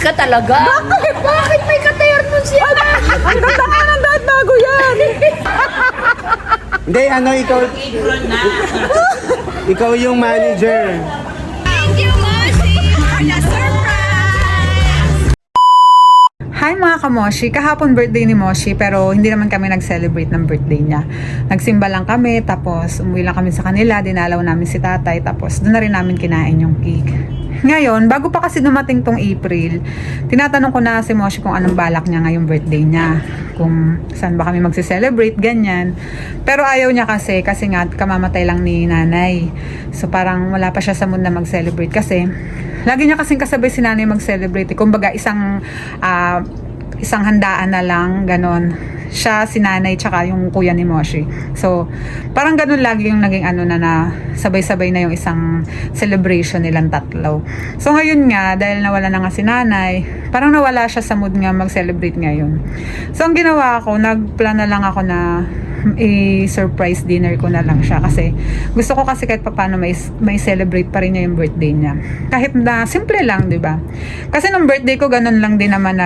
ka talaga. Bakit? Bakit may ka-ternos yan? Ang ganda nga ng dahil bago yan. Hindi, ano, ikaw yung manager. Thank you, Moshi, for the surprise! Hi mga kamoshi, kahapon birthday ni Moshi pero hindi naman kami nag-celebrate ng birthday niya. Nagsimba lang kami, tapos umuwi lang kami sa kanila, dinalaw namin si tatay, tapos doon na rin namin kinain yung cake. Ngayon, bago pa kasi dumating tong April, tinatanong ko na si Moshi kung anong balak niya ngayong birthday niya. Kung saan ba kami magse-celebrate, ganyan. Pero ayaw niya kasi nga kamamatay lang ni nanay. So parang wala pa siya sa mood na mag-celebrate kasi lagi niya kasing kasabay si nanay mag-celebrate. Kumbaga isang handaan na lang, ganon. Siya, si nanay, tsaka yung kuya ni Moshi. So, parang ganun lagi yung naging na sabay-sabay na yung isang celebration nilang tatlo. So, ngayon nga, dahil nawala na nga si nanay, parang nawala siya sa mood nga mag-celebrate ngayon. So, ang ginawa ko, nagplan na lang ako na i-surprise dinner ko na lang siya kasi gusto ko kasi kahit paano may celebrate pa rin niya yung birthday niya. Kahit na simple lang, 'di ba? Kasi nung birthday ko ganun lang din naman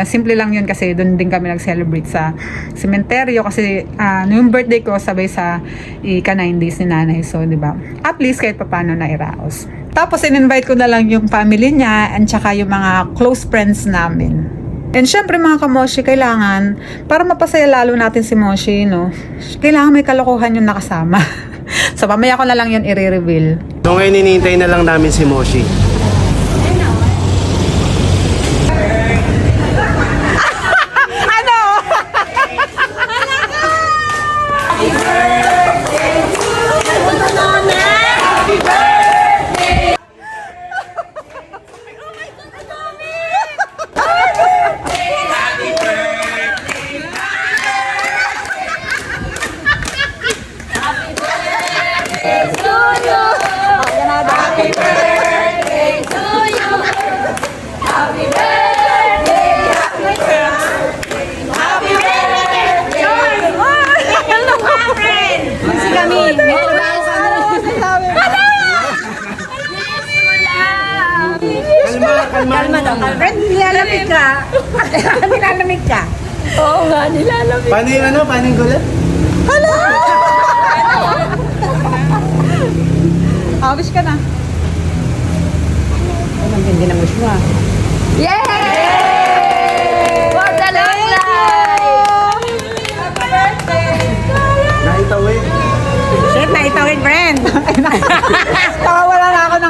simple lang yun kasi doon din kami nag-celebrate sa sementeryo kasi yung birthday ko sabay sa ika-9 days ni nanay. So, 'di ba? At least kahit paano na iraos. Tapos in-invite ko na lang yung family niya and saka yung mga close friends namin. And syempre mga kamoshi, kailangan, para mapasaya lalo natin si Moshi, no? Kailangan may kalokohan yung nakasama. So, pamaya ko na lang yun i-reveal. So ngayon hinihintay na lang namin si Moshi. Ano? Happy birthday to you! Happy birthday! Happy birthday! Happy birthday! Hello, my friend! Si kami. Kalma daw. Nilalamig ka. Nilalamig ka. Oo nga, nilalamig. Paano yung gulat? Wish ka na. Ang ganda ng wish mo. Yay! For the long life! Happy birthday! Naitawid. Shit, naitawid, friend. Tawawala na ako ng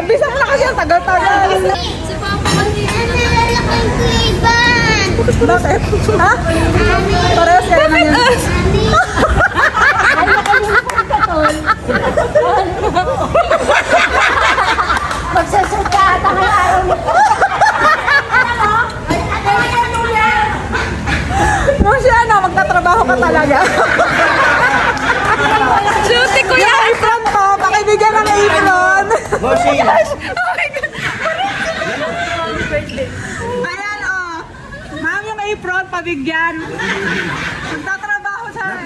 Bisan na kasi ang tagal-tagal. Si Papa kasi nalalak ang kuliban. Bakit? Ha? Parehas kayo na yun. Magsasalta at ang araw mo. Moshi, magtatrabaho ka talaga. Duty ko yan! Apron to, pakibigyan ng apron. Moshi! Ayan ma'am, yung apron, pabigyan. Magtatrabaho sa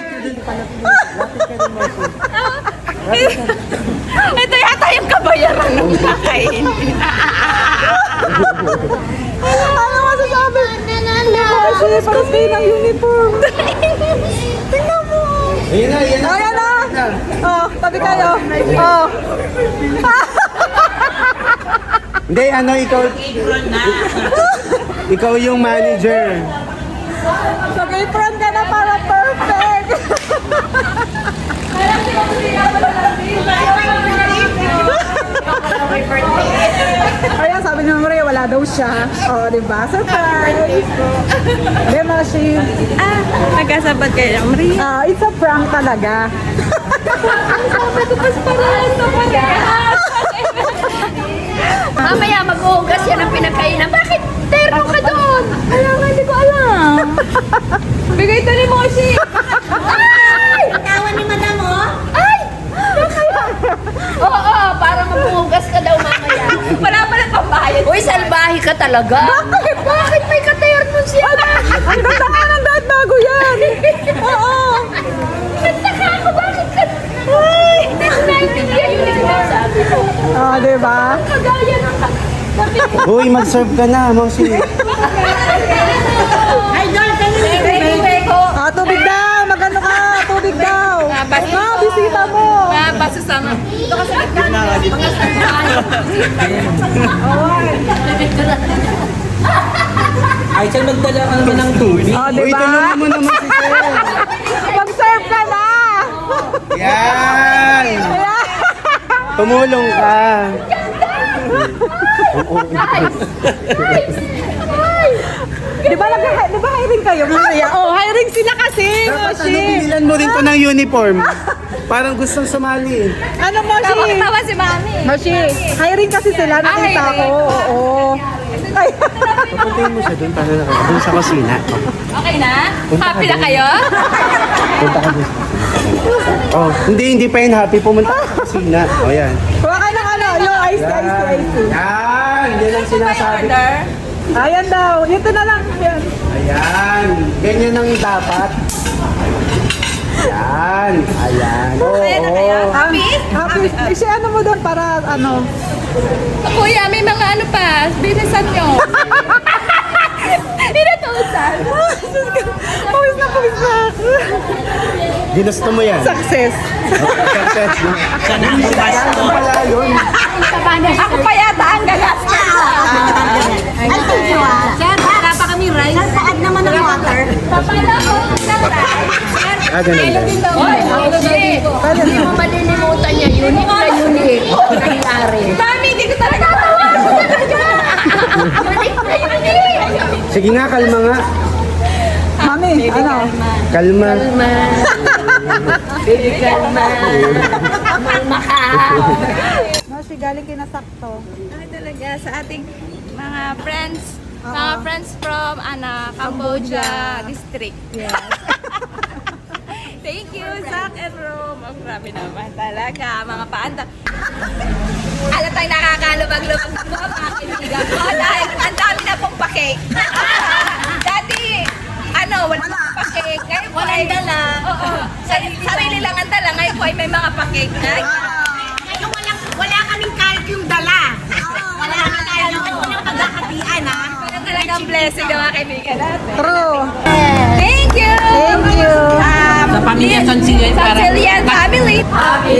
Ito yata yung kabayaran ng kakainin. Ano masasabi? Moshi, pag-stay ng uniform. Tingnan mo. Ayan na. Ayan na. Tabi kayo. Hindi, ikaw yung manager. Mag-apron ka na para perfect. Ayan, sabi ni Maria, wala daw siya. Diba? Surprise! Di, Moshi. Nagkasabat kayo ng Maria. It's a prank talaga. Sabi ko, pas parang naman Mamaya mag-uugas yan ang pinagkainan. Bakit terno ka doon? Alam nga, hindi ko alam. Bigay ito ni Moshi. Ay! Tawa ni Madam, oh. Ay! Oo, para mag-uugas ka daw mamaya. Wala pa ng pambayad. Uy, salbahe ka talaga. Bakit? Bakit may ka-ternos yan? Ang ganda nga ng dahil bago yan. Oo. Nagtaka ako, bakit ka? Ay! Hindi ko naintindihan yung sabi ko. Diba? Kagaya ng Uy, mag-serve ka na, Moshi. Ah, tubig daw! Magano ka? Tubig daw! Bisita mo! Basta sama. Dito ka sa gitna. Ay, saan magdala ka naman ng tubig? Oh, Uy, diba? tulungan mo naman si Sir. Mag-serve ka na! Yan! Tumulong ka. Di ba hiring kayo? Mamaya. Oh, hiring sila kasi, Dapat Moshi. binilan mo rin to ng uniform. Parang gustong sumali. Ano, Moshi? Tawa si Mami. Moshi, hiring kasi sila. Nakita ko. hiring. Oo. Ay, Papuntayin mo siya doon para doon sa kusina. Okay na? Happy na kayo? Punta ka doon. Oh, hindi pa yun happy. Pumunta ka sa kusina. O, yan. kuha ka ng ano, yung ice. Yan! Yan ang sinasabi. Ayan daw. Ito na lang. Ayan. Ayan. Ganyan ang dapat. Ayan. Ayan. Oo. Happy? Happy. ano mo doon para ano? Kuya, may mga ano pa. Binisan nyo. Inatusan. Pawis na ako. Ginusto mo yan. Success. Success, no? Ano pala yun? Ako pa yata ang gagastos. Ay, thank you ah. Sir, wala pa kami rice. Saad naman ng water. Papala ko ng rice. Ah, ganun din. Hoy, hindi mo malilimutan niya. Unique na unique. Nangyari. Mami, hindi ko talaga tawa. Unique na unique. Sige nga, kalma nga. Mami, ano? Kalma. Baby, kalma. Kalma ka. Moshi, galing kinasakto. Ano talaga sa ating mga friends from Cambodia district. Yes. Thank you, Zach and Rome. Ang grabe naman talaga, mga paanda. Alatang nakakalubag-lubag na po ang mga kaibigan ko dahil ang dami na pong pa-cake. Dati, wala pong pa-cake. Ngayon po ay... Oo, sarili lang ang dala. Ngayon po ay may mga pa-cake na. Ngayon wala kaming kahit yung dala. Wala kami kahit yung walang pagkakatian ha. Pero talagang blessing ng mga kaibigan natin. True. Thank you! Thank you. Sa pamilya Sansilyan para... Sansilyan family! Happy